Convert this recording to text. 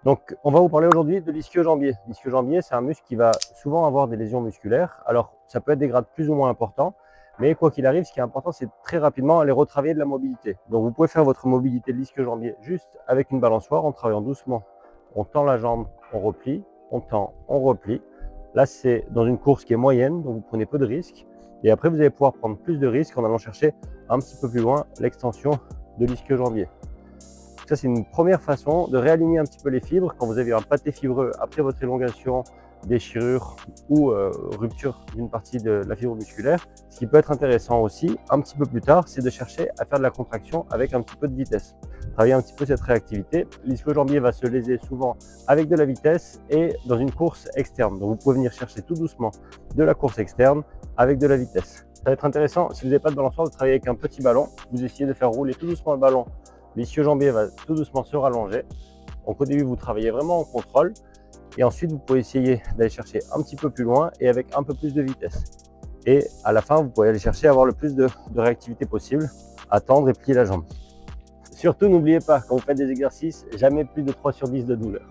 Donc, on va vous parler aujourd'hui de l'ischio-jambier. L'ischio-jambier, c'est un muscle qui va souvent avoir des lésions musculaires. Alors, ça peut être des grades plus ou moins importants, mais quoi qu'il arrive, ce qui est important, c'est très rapidement aller retravailler de la mobilité. Donc, vous pouvez faire votre mobilité de l'ischio-jambier juste avec une balançoire en travaillant doucement. On tend la jambe, on replie, on tend, on replie. Là, c'est dans une course qui est moyenne, donc vous prenez peu de risques. Et après, vous allez pouvoir prendre plus de risques en allant chercher un petit peu plus loin l'extension de l'ischio-jambier. Ça, c'est une première façon de réaligner un petit peu les fibres quand vous avez un pâté fibreux après votre élongation, déchirure ou rupture d'une partie de la fibre musculaire. Ce qui peut être intéressant aussi, un petit peu plus tard, c'est de chercher à faire de la contraction avec un petit peu de vitesse. Travailler un petit peu cette réactivité. L'ischio-jambier va se léser souvent avec de la vitesse et dans une course externe. Donc vous pouvez venir chercher tout doucement de la course externe avec de la vitesse. Ça va être intéressant, si vous n'avez pas de balançoire, de travailler avec un petit ballon. Vous essayez de faire rouler tout doucement le ballon. L'ischio-jambier va tout doucement se rallonger. Donc au début, vous travaillez vraiment en contrôle. Et ensuite, vous pouvez essayer d'aller chercher un petit peu plus loin et avec un peu plus de vitesse. Et à la fin, vous pouvez aller chercher à avoir le plus de réactivité possible, attendre et plier la jambe. Surtout, n'oubliez pas, quand vous faites des exercices, jamais plus de 3 sur 10 de douleur.